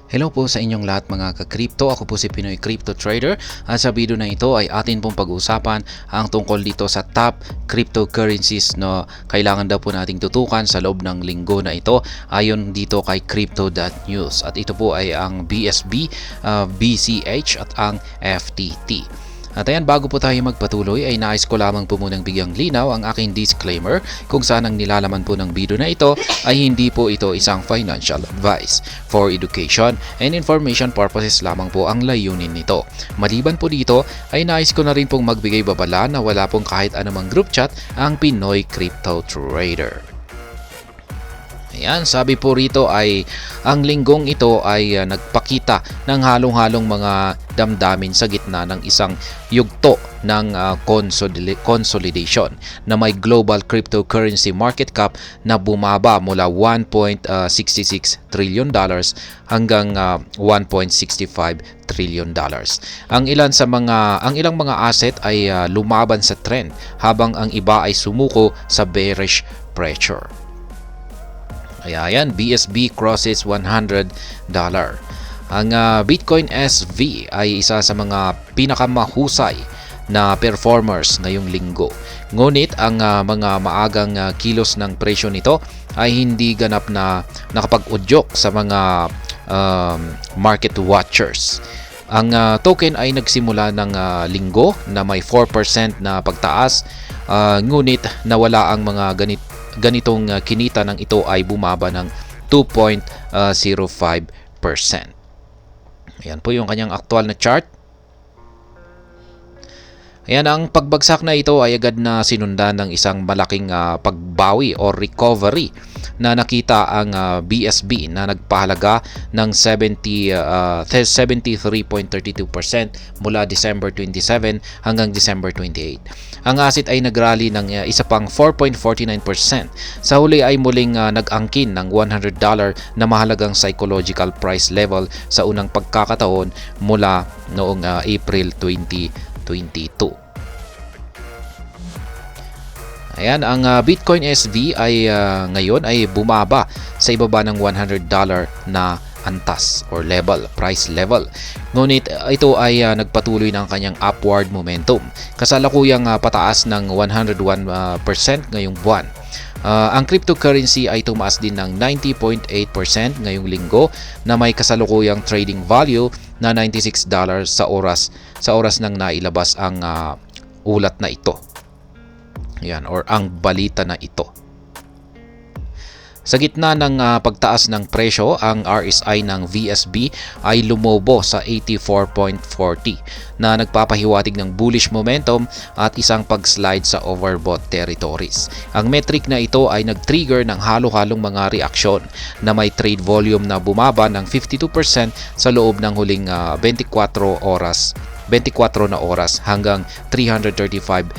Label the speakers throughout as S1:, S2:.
S1: Hello po sa inyong lahat mga ka-crypto. Ako po si Pinoy Crypto Trader at sa video na ito ay atin pong pag-uusapan ang tungkol dito sa top cryptocurrencies na kailangan daw po nating tutukan sa loob ng linggo na ito ayon dito kay Crypto.news. At ito po ay ang BSB, BCH at ang FTT. At ayan, bago po tayo magpatuloy ay nais ko lamang po munang bigyang linaw ang aking disclaimer kung saan ang nilalaman po ng video na ito ay hindi po ito isang financial advice. For education and information purposes lamang po ang layunin nito. Maliban po dito ay nais ko na rin pong magbigay babala na wala pong kahit anumang group chat ang Pinoy Crypto Trader. Ayan, sabi po rito ay ang linggong ito ay nagpakita ng halong-halong mga damdamin sa gitna ng isang yugto ng consolidation na may global cryptocurrency market cap na bumaba mula $1.66 trillion hanggang $1.65 trillion. Ang ilang mga asset ay lumaban sa trend habang ang iba ay sumuko sa bearish pressure. Ayan, BSB crosses $100. Ang Bitcoin SV ay isa sa mga pinakamahusay na performers ngayong linggo. Ngunit ang mga maagang kilos ng presyo nito ay hindi ganap na nakapag-udyok sa mga market watchers. Ang token ay nagsimula ng linggo na may 4% na pagtaas, ngunit nawala ang mga ganitong kinita ng ito ay bumaba ng 2.05%. Ayan po yung kanyang aktual na chart. Ayan, ang pagbagsak na ito ay agad na sinundan ng isang malaking pagbawi o recovery na nakita ang BSB na nagpahalaga ng 73.32% mula December 27 hanggang December 28. Ang asset ay nagrally ng isa pang 4.49%. Sa huli ay muling nag-angkin ng $100 na mahalagang psychological price level sa unang pagkakataon mula noong April 2022. Ayan, ang Bitcoin SV ay ngayon ay bumaba sa ibaba ng $100 na antas or price level. Ngunit ito ay nagpatuloy ng kanyang upward momentum. Kasalukuyang pataas ng 101% ngayong buwan. Ang cryptocurrency ay tumaas din ng 90.8% ngayong linggo na may kasalukuyang trading value na $96 sa oras nang nailabas ang ulat na ito. Yan, or ang balita na ito. Sa gitna ng pagtaas ng presyo, ang RSI ng VSB ay lumobo sa 84.40 na nagpapahiwatig ng bullish momentum at isang pag-slide sa overbought territories. Ang metric na ito ay nag-trigger ng halo-halong mga reaksyon na may trade volume na bumaba ng 52% sa loob ng huling 24 na oras hanggang $335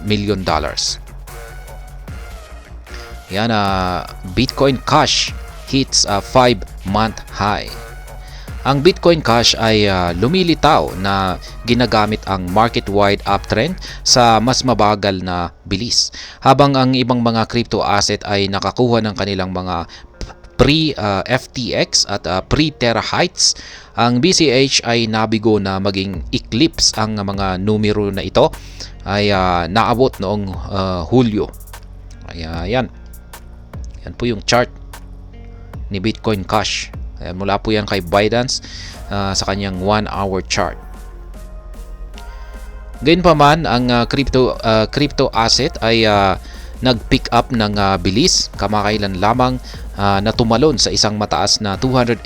S1: million. Yan, Bitcoin Cash hits a 5-month high. Ang Bitcoin Cash ay lumilitaw na ginagamit ang market-wide uptrend sa mas mabagal na bilis, habang ang ibang mga crypto asset ay nakakuha ng kanilang mga pre-FTX at pre-Terra heights. Ang BCH ay nabigo na maging eclipse ang mga numero na ito ay naabot noong Hulyo. Ayan. Yan po yung chart ni Bitcoin Cash. Ayan, mula po yan kay Binance sa kanyang 1-hour chart. Gayunpaman, ang crypto asset ay nag-pick up ng bilis kamakailan lamang na tumalon sa isang mataas na $287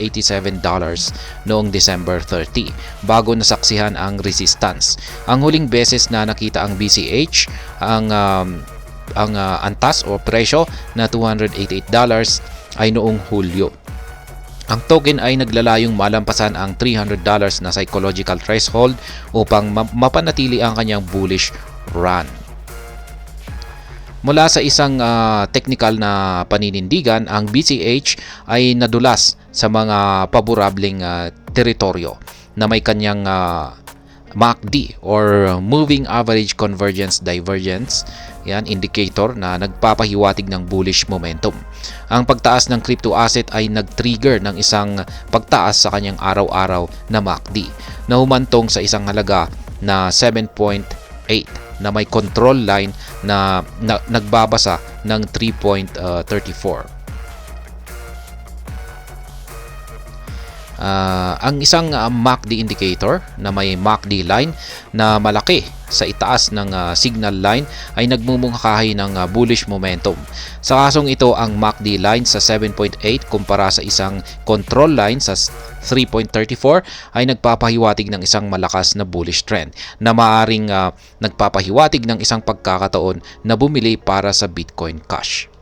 S1: noong December 30 bago nasaksihan ang resistance. Ang huling beses na nakita ang BCH ang antas o presyo na $288 ay noong Hulyo. Ang token ay naglalayong malampasan ang $300 na psychological threshold upang mapanatili ang kanyang bullish run. Mula sa isang technical na paninindigan, ang BCH ay nadulas sa mga paborableng teritoryo na may kanyang MACD or Moving Average Convergence Divergence, yan, indicator na nagpapahiwatig ng bullish momentum. Ang pagtaas ng crypto asset ay nag-trigger ng isang pagtaas sa kanyang araw-araw na MACD na humantong sa isang halaga na 7.8 na may control line na nagbabasa ng 3.34. Ang isang MACD indicator na may MACD line na malaki sa itaas ng signal line ay nagmumungkahi ng bullish momentum. Sa kasong ito, ang MACD line sa 7.8 kumpara sa isang control line sa 3.34 ay nagpapahiwatig ng isang malakas na bullish trend na maaring nagpapahiwatig ng isang pagkakataon na bumili para sa Bitcoin Cash.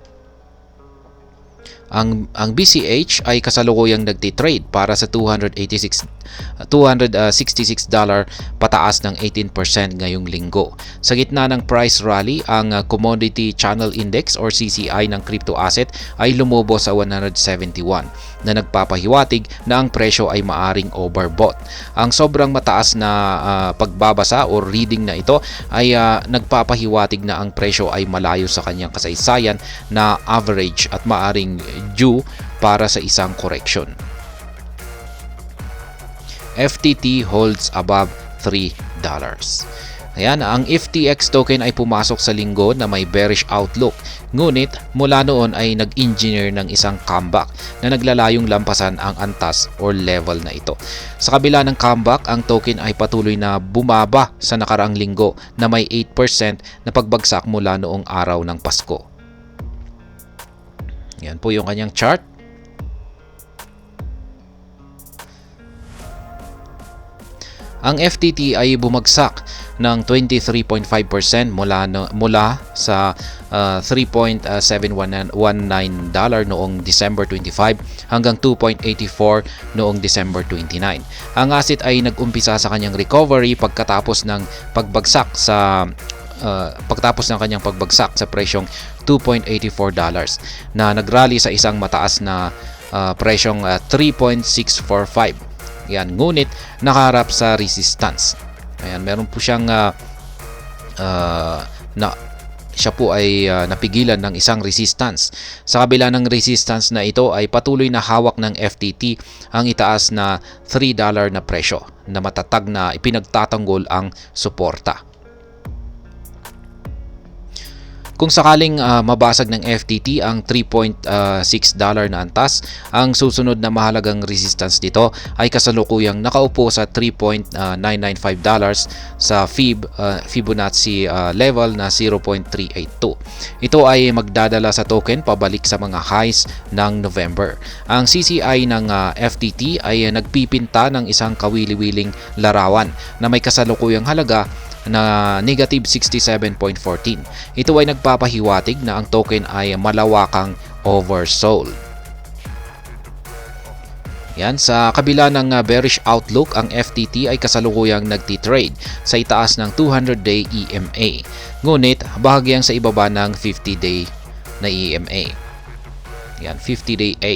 S1: Ang BCH ay kasalukuyang nagtitrade para sa $266 pataas ng 18% ngayong linggo. Sa gitna ng price rally, ang Commodity Channel Index or CCI ng crypto asset ay lumobo sa 171 na nagpapahiwatig na ang presyo ay maaring overbought. Ang sobrang mataas na pagbabasa o reading na ito ay nagpapahiwatig na ang presyo ay malayo sa kanyang kasaysayan na average at maaring due para sa isang correction. FTT holds above $3. Ayan, ang FTX token ay pumasok sa linggo na may bearish outlook. Ngunit mula noon ay nag-engineer ng isang comeback na naglalayong lampasan ang antas or level na ito. Sa kabila ng comeback, ang token ay patuloy na bumaba sa nakaraang linggo na may 8% na pagbagsak mula noong araw ng Pasko. Yan po yung kanyang chart. Ang FTT ay bumagsak ng 23.5% mula sa $3.719 noong December 25 hanggang 2.84 noong December 29. Ang asset ay nag-umpisa sa kanyang recovery pagkatapos ng kanyang pagbagsak sa presyong $2.84 na nagrally sa isang mataas na presyong 3.645. Yan, ngunit nakaharap sa resistance. Ayan, meron po siyang siya po ay napigilan ng isang resistance. Sa kabila ng resistance na ito ay patuloy na hawak ng FTT ang itaas na $3 na presyo na matatag na ipinagtatanggol ang suporta. Kung sakaling mabasag ng FTT ang $3.6 na antas, ang susunod na mahalagang resistance dito ay kasalukuyang nakaupo sa $3.995 sa Fibonacci level na 0.382. Ito ay magdadala sa token pabalik sa mga highs ng November. Ang CCI ng FTT ay nagpipinta ng isang kawili-wiling larawan na may kasalukuyang halaga na negative 67.14. Ito ay nagpapahiwatig na ang token ay malawakang oversold. Yan, sa kabila ng bearish outlook, ang FTT ay kasalukuyang nagtitrade sa itaas ng 200-day EMA. Ngunit bahagyang sa ibaba ng 50-day na EMA. Yan, 50-day A.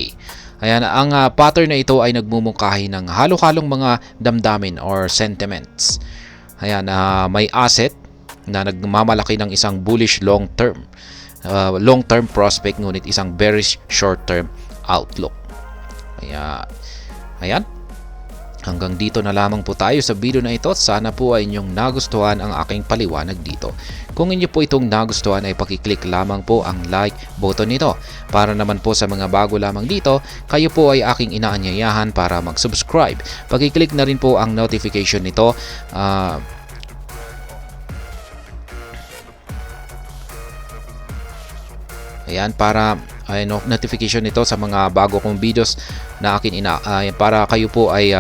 S1: Ayan, ang pattern na ito ay nagmumungkahi ng halo-halong mga damdamin or sentiments. Ayan, may asset na nagmamalaki ng isang bullish long-term prospect ngunit isang bearish short-term outlook. Ayan. Hanggang dito na lamang po tayo sa video na ito. Sana po ay inyong nagustuhan ang aking paliwanag dito. Kung inyo po itong nagustuhan ay pakiclick lamang po ang like button nito. Para naman po sa mga bago lamang dito, kayo po ay aking inaanyayahan para mag-subscribe. Pakiclick na rin po ang notification nito. Ayan, para notification nito sa mga bago kong videos na akin para kayo po ay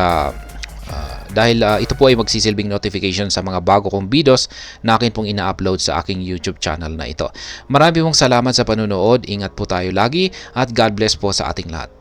S1: dahil ito po ay magsisilbing notification sa mga bago kong videos na akin pong ina-upload sa aking YouTube channel na ito. Marami pong salamat sa panunood. Ingat po tayo lagi at God bless po sa ating lahat.